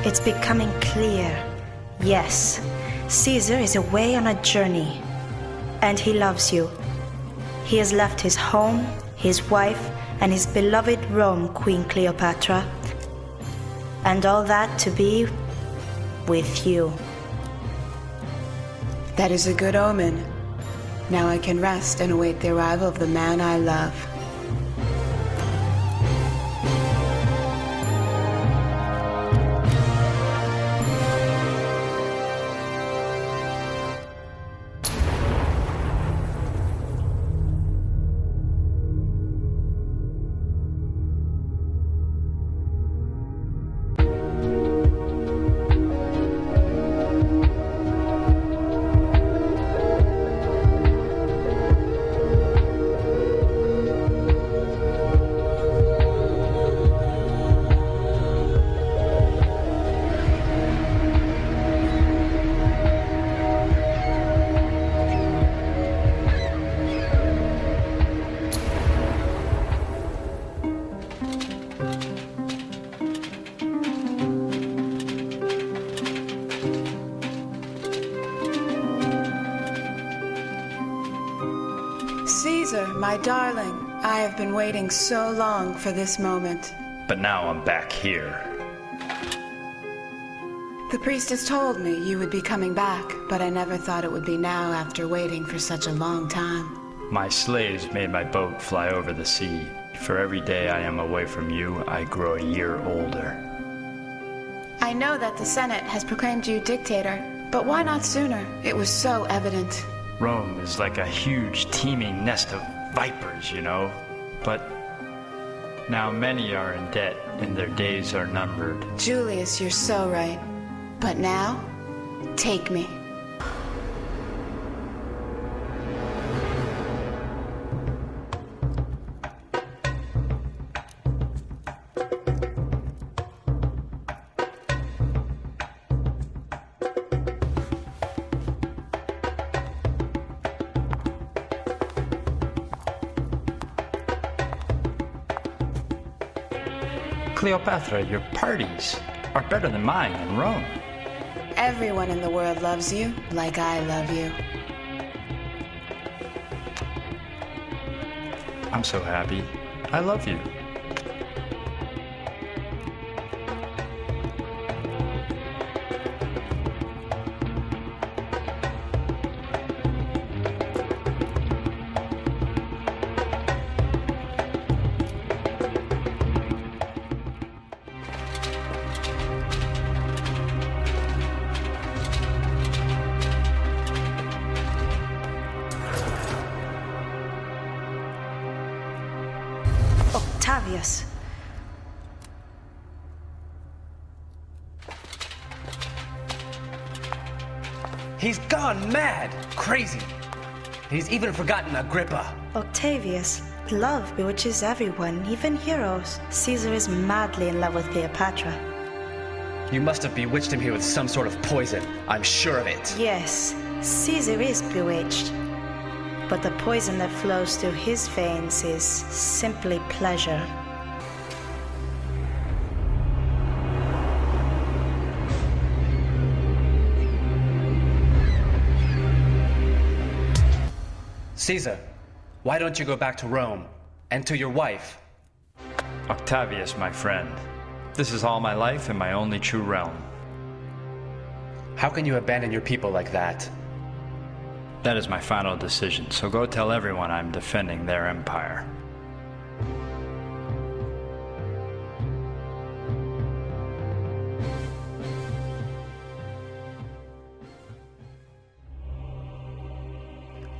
It's becoming clear. Yes, Caesar is away on a journey. And he loves you. He has left his home, his wife, and his beloved Rome, Queen Cleopatra. And all that to be with you. That is a good omen. Now I can rest and await the arrival of the man I love. Caesar, my darling, I have been waiting so long for this moment. But now I'm back here. The priestess told me you would be coming back, but I never thought it would be now after waiting for such a long time. My slaves made my boat fly over the sea. For every day I am away from you, I grow a year older. I know that the Senate has proclaimed you dictator, but why not sooner? It was so evident. Rome is like a huge teeming nest of vipers, you know. But now many are in debt and their days are numbered. Julius, you're so right. But now, take me. Cleopatra, your parties are better than mine in Rome. Everyone in the world loves you like I love you. I'm so happy. I love you. Octavius. He's gone mad, crazy. He's even forgotten Agrippa. Octavius, love bewitches everyone, even heroes. Caesar is madly in love with Cleopatra. You must have bewitched him here with some sort of poison. I'm sure of it. Yes, Caesar is bewitched. But the poison that flows through his veins is simply pleasure. Caesar, why don't you go back to Rome and to your wife? Octavius, my friend, this is all my life and my only true realm. How can you abandon your people like that? That is my final decision, so go tell everyone I'm defending their empire.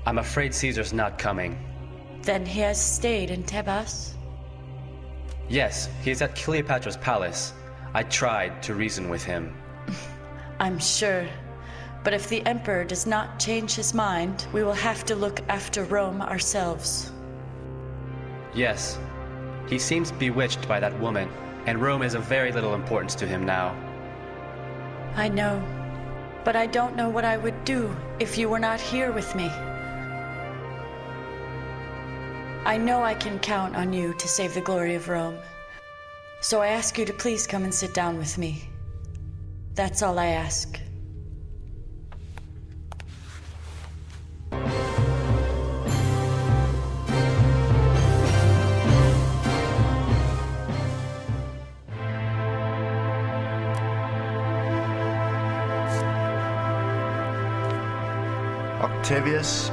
I'm afraid Caesar's not coming. Then he has stayed in Tebas? Yes, he's at Cleopatra's palace. I tried to reason with him. I'm sure. But if the Emperor does not change his mind, we will have to look after Rome ourselves. Yes, he seems bewitched by that woman, and Rome is of very little importance to him now. I know, but I don't know what I would do if you were not here with me. I know I can count on you to save the glory of Rome, so I ask you to please come and sit down with me. That's all I ask. Octavius,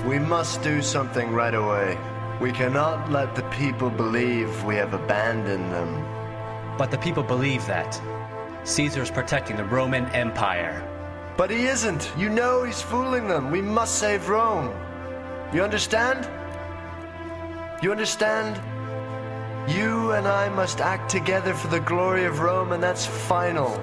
we must do something right away. We cannot let the people believe we have abandoned them. But the people believe that. Caesar's protecting the Roman Empire. But he isn't. You know he's fooling them. We must save Rome. You understand? You understand? You and I must act together for the glory of Rome, and that's final.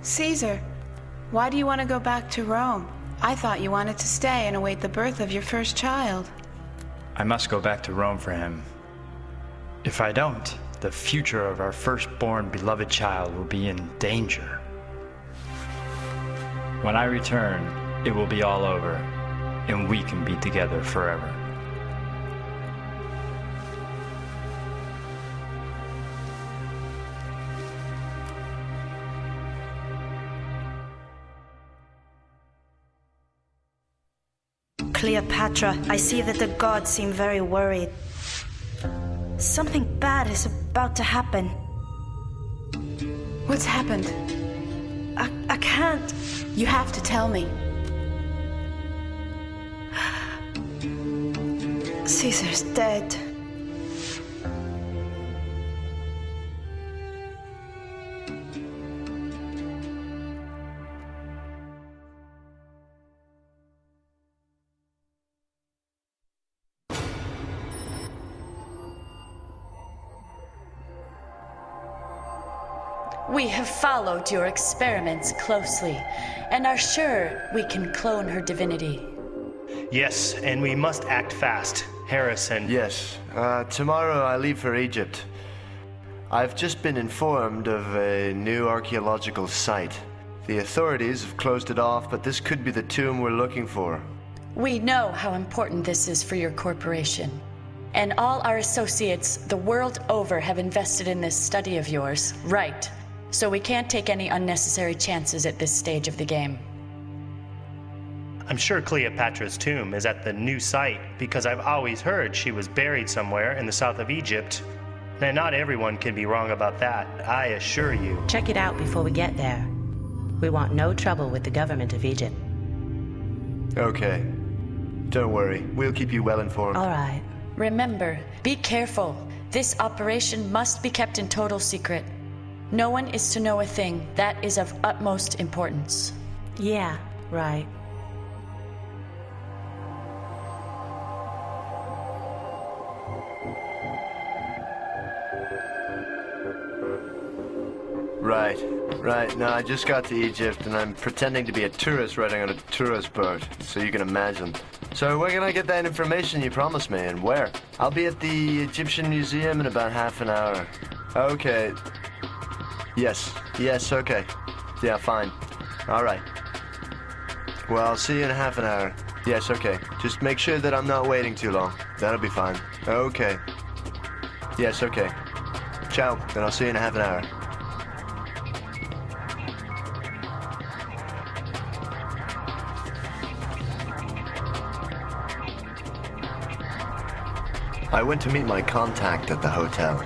Caesar, why do you want to go back to Rome? I thought you wanted to stay and await the birth of your first child. I must go back to Rome for him. If I don't, the future of our firstborn beloved child will be in danger. When I return, it will be all over, and we can be together forever. Cleopatra, I see that the gods seem very worried. Something bad is about to happen. What's happened? I can't. You have to tell me. Caesar's dead. We have followed your experiments closely and are sure we can clone her divinity. Yes, and we must act fast. Harrison. Yes. Tomorrow I leave for Egypt. I've just been informed of a new archaeological site. The authorities have closed it off, but this could be the tomb we're looking for. We know how important this is for your corporation. And all our associates the world over have invested in this study of yours, right? So we can't take any unnecessary chances at this stage of the game. I'm sure Cleopatra's tomb is at the new site because I've always heard she was buried somewhere in the south of Egypt. And not everyone can be wrong about that, I assure you. Check it out before we get there. We want no trouble with the government of Egypt. Okay. Don't worry. We'll keep you well informed. All right. Remember, be careful. This operation must be kept in total secret. No one is to know a thing. That is of utmost importance. Yeah, right. Right. No, I just got to Egypt and I'm pretending to be a tourist riding on a tourist boat, so you can imagine. So where can I get that information you promised me, and where? I'll be at the Egyptian Museum in about half an hour. Okay. Yes, okay. Yeah, fine. All right. Well, I'll see you in half an hour. Yes, okay. Just make sure that I'm not waiting too long. That'll be fine. Okay. Yes, okay. Ciao, then I'll see you in half an hour. I went to meet my contact at the hotel.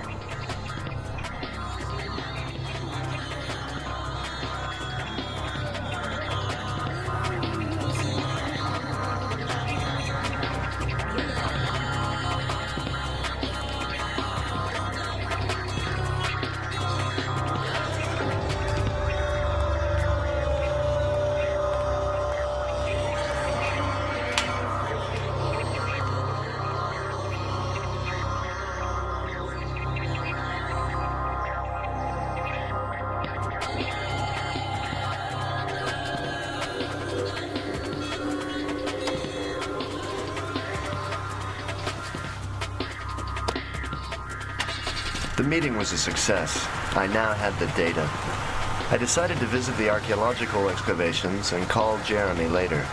The meeting was a success. I now had the data. I decided to visit the archaeological excavations and call Jeremy later.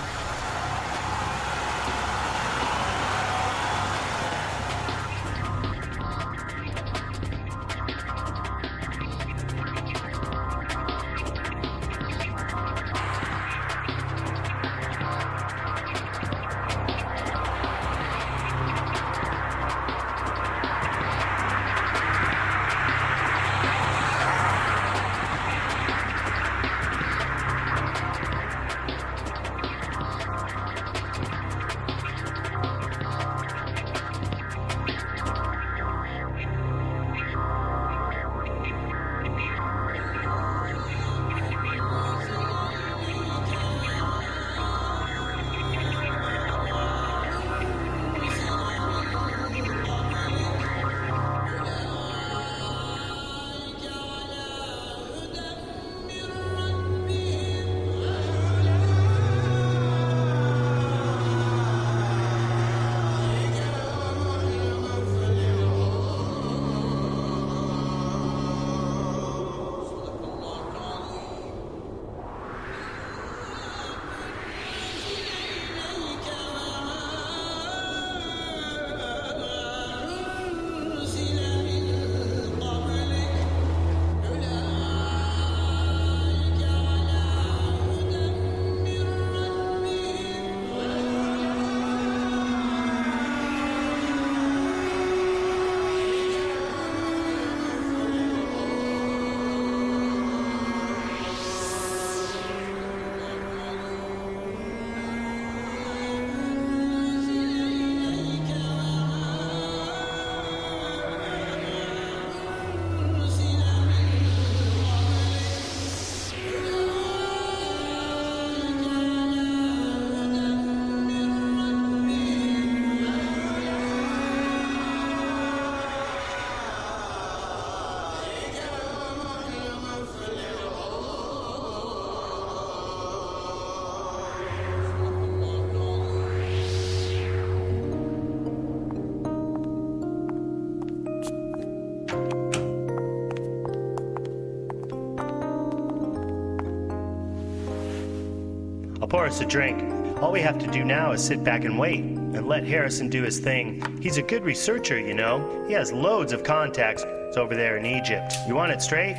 Pour us a drink. All we have to do now is sit back and wait, and let Harrison do his thing. He's a good researcher, you know. He has loads of contacts over there in Egypt. You want it straight?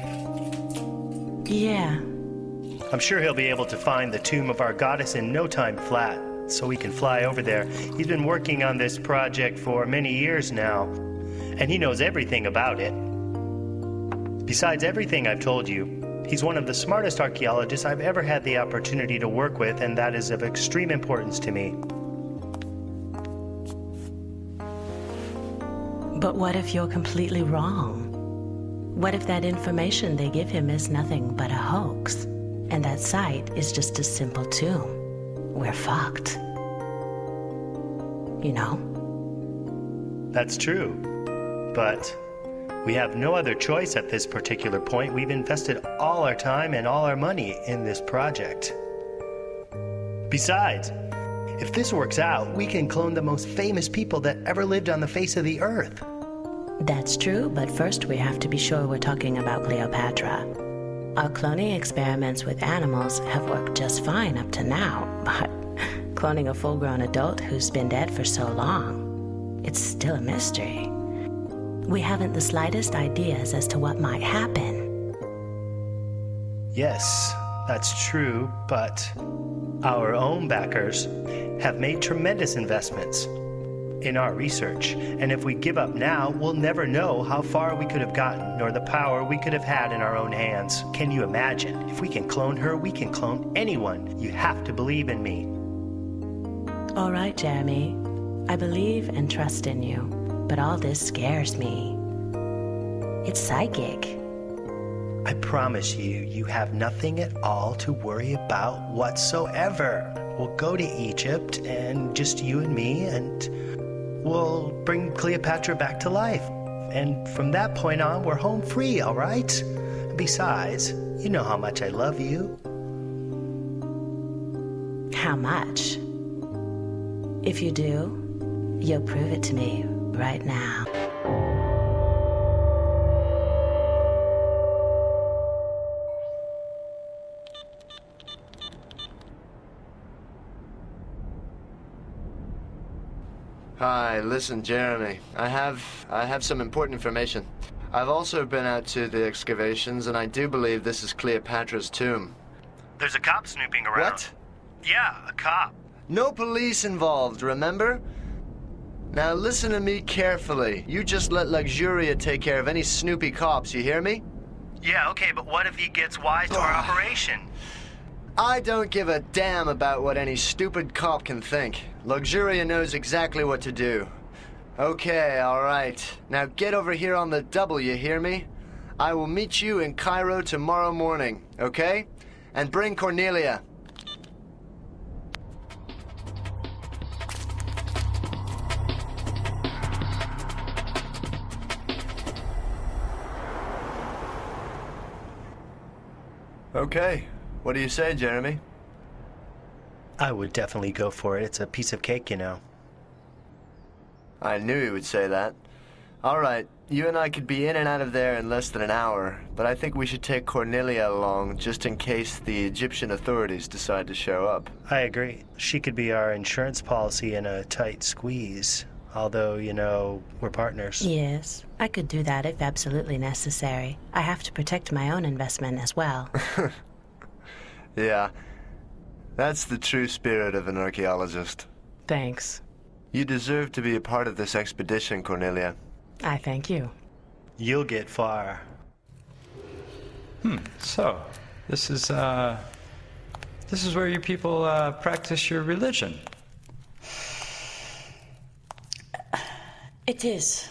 Yeah. I'm sure he'll be able to find the tomb of our goddess in no time flat, so we can fly over there. He's been working on this project for many years now, and he knows everything about it. Besides everything I've told you, he's one of the smartest archaeologists I've ever had the opportunity to work with, and that is of extreme importance to me. But what if you're completely wrong? What if that information they give him is nothing but a hoax, and that site is just a simple tomb? We're fucked. You know? That's true, but we have no other choice at this particular point. We've invested all our time and all our money in this project. Besides, if this works out, we can clone the most famous people that ever lived on the face of the earth. That's true, but first we have to be sure we're talking about Cleopatra. Our cloning experiments with animals have worked just fine up to now, but cloning a full-grown adult who's been dead for so long, it's still a mystery. We haven't the slightest ideas as to what might happen. Yes, that's true, but our own backers have made tremendous investments in our research, and if we give up now, we'll never know how far we could have gotten, nor the power we could have had in our own hands. Can you imagine? If we can clone her, we can clone anyone. You have to believe in me. All right, Jeremy. I believe and trust in you, but all this scares me. It's psychic. I promise you, you have nothing at all to worry about whatsoever. We'll go to Egypt, and just you and me, and we'll bring Cleopatra back to life. And from that point on, we're home free, all right? Besides, you know how much I love you. How much? If you do, you'll prove it to me right now. Hi, listen, Jeremy. I have some important information. I've also been out to the excavations, and I do believe this is Cleopatra's tomb. There's a cop snooping around. What? Yeah, a cop. No police involved, remember? Now listen to me carefully. You just let Luxuria take care of any snoopy cops, you hear me? Yeah, okay, but what if he gets wise to our operation? I don't give a damn about what any stupid cop can think. Luxuria knows exactly what to do. Okay, alright. Now get over here on the double, you hear me? I will meet you in Cairo tomorrow morning, okay? And bring Cornelia. Okay. What do you say, Jeremy? I would definitely go for it. It's a piece of cake, you know. I knew he would say that. All right, you and I could be in and out of there in less than an hour, but I think we should take Cornelia along just in case the Egyptian authorities decide to show up. I agree. She could be our insurance policy in a tight squeeze. Although, you know, we're partners. Yes, I could do that if absolutely necessary. I have to protect my own investment as well. Yeah, that's the true spirit of an archaeologist. Thanks. You deserve to be a part of this expedition, Cornelia. I thank you. You'll get far. So, this is where you people practice your religion. It is.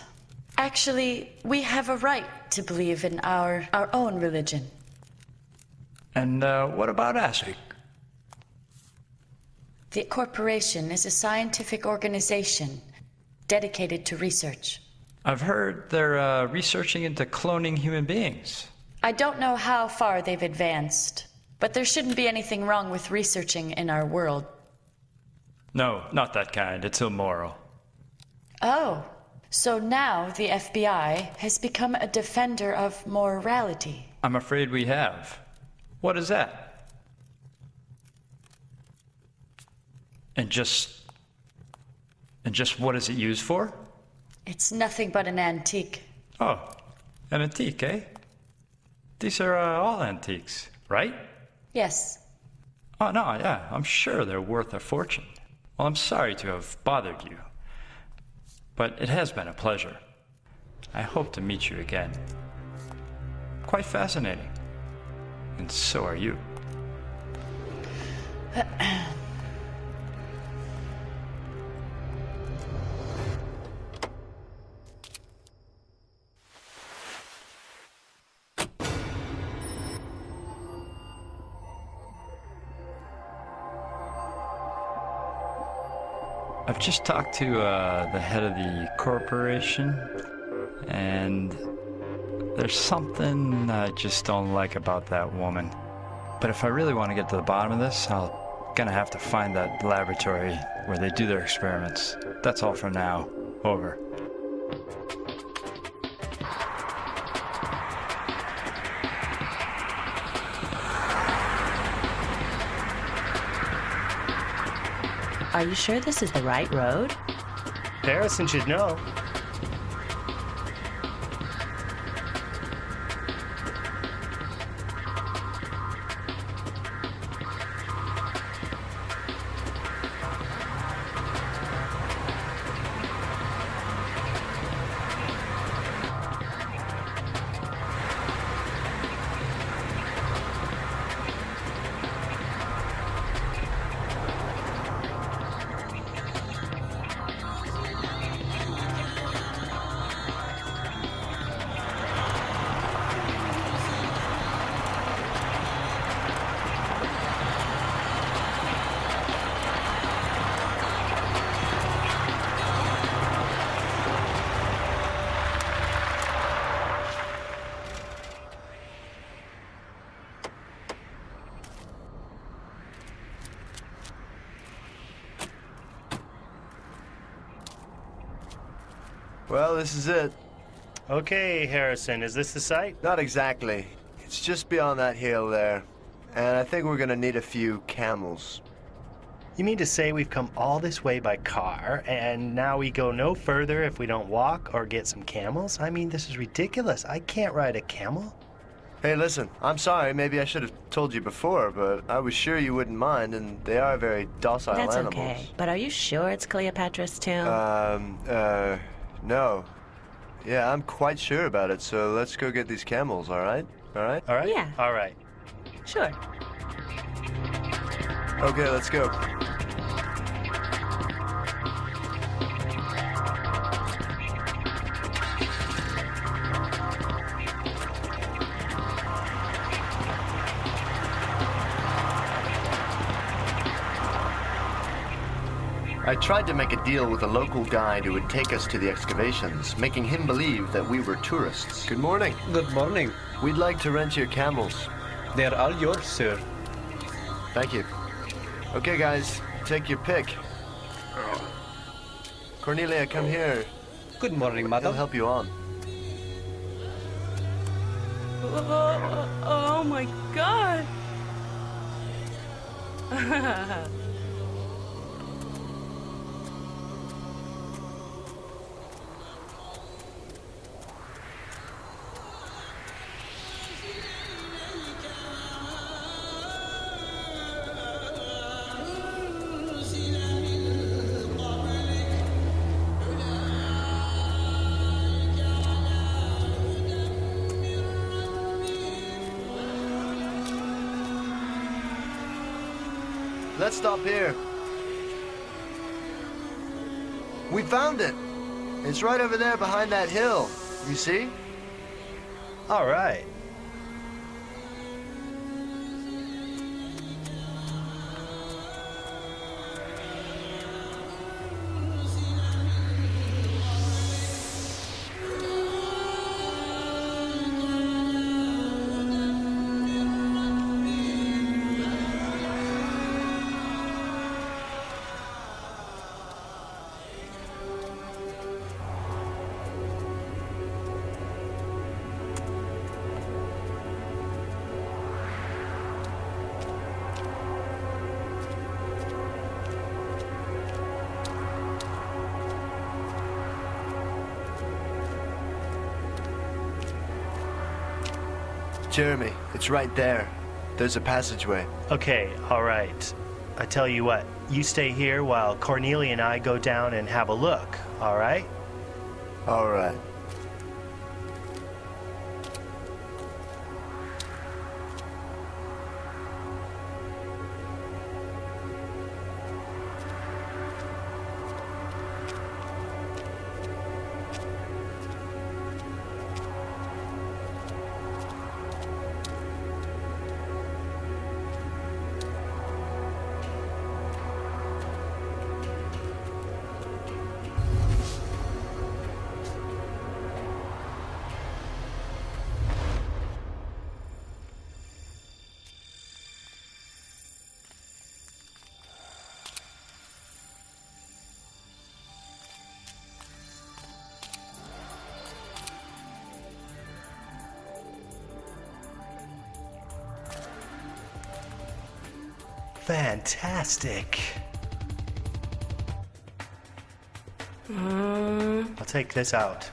Actually, we have a right to believe in our own religion. And what about ASIC? The corporation is a scientific organization dedicated to research. I've heard they're researching into cloning human beings. I don't know how far they've advanced, but there shouldn't be anything wrong with researching in our world. No, not that kind. It's immoral. Oh, so now the FBI has become a defender of morality. I'm afraid we have. What is that? And just what is it used for? It's nothing but an antique. Oh, an antique, eh? These are all antiques, right? Yes. Oh, no, yeah, I'm sure they're worth a fortune. Well, I'm sorry to have bothered you, but it has been a pleasure. I hope to meet you again. Quite fascinating. And so are you. I've just talked to the head of the corporation, and there's something I just don't like about that woman. But if I really want to get to the bottom of this, gonna have to find that laboratory where they do their experiments. That's all for now. Over. Are you sure this is the right road? Harrison should know. Well, this is it. Okay, Harrison, is this the site? Not exactly. It's just beyond that hill there. And I think we're gonna need a few camels. You mean to say we've come all this way by car, and now we go no further if we don't walk or get some camels? I mean, this is ridiculous. I can't ride a camel. Hey, listen, I'm sorry. Maybe I should have told you before, but I was sure you wouldn't mind, and they are very docile That's animals. okay. But are you sure it's Cleopatra's tomb? No. Yeah, I'm quite sure about it, so let's go get these camels, all right? All right? All right? Yeah. All right. Sure. Okay, let's go. I tried to make a deal with a local guide who would take us to the excavations, making him believe that we were tourists. Good morning. Good morning. We'd like to rent your camels. They're all yours, sir. Thank you. Okay, guys, take your pick. Cornelia, come here. Good morning, He'll madam. help you on. Oh my god! Let's stop here. We found it. It's right over there behind that hill. You see? All right. Jeremy, it's right there. There's a passageway. Okay, all right. I tell you what, you stay here while Cornelia and I go down and have a look, all right? All right. Fantastic. I'll take this out.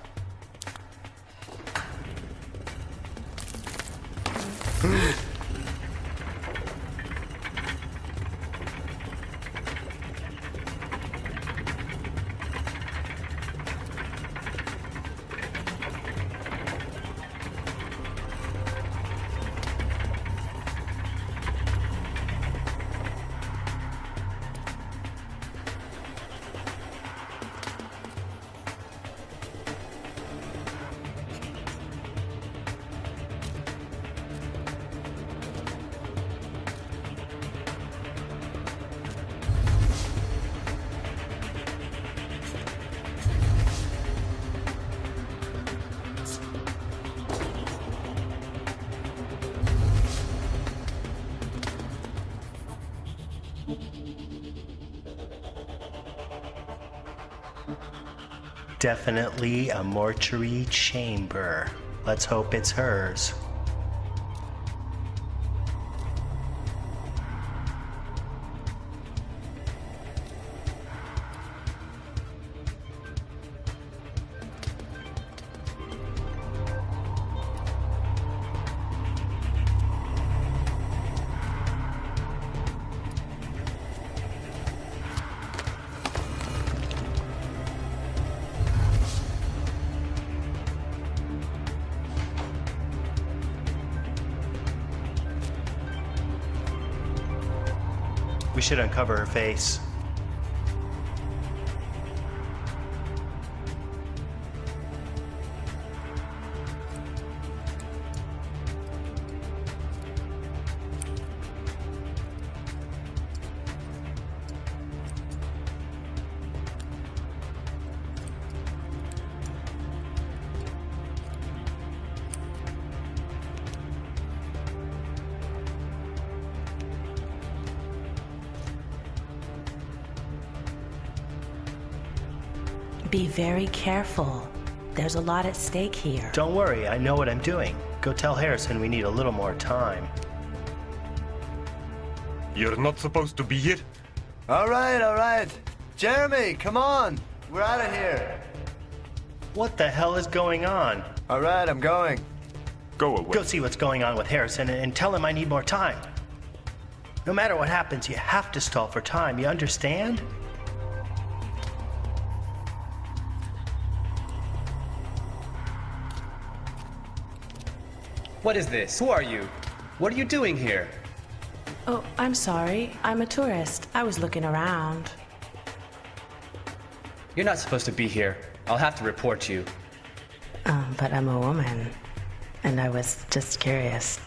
Definitely a mortuary chamber. Let's hope it's hers. We should uncover her face. Be very careful. There's a lot at stake here. Don't worry, I know what I'm doing. Go tell Harrison we need a little more time. You're not supposed to be here. All right. Jeremy, come on. We're out of here. What the hell is going on? All right, I'm going. Go away. Go see what's going on with Harrison and tell him I need more time. No matter what happens, you have to stall for time, you understand? What is this? Who are you? What are you doing here? Oh, I'm sorry. I'm a tourist. I was looking around. You're not supposed to be here. I'll have to report you. But I'm a woman. And I was just curious.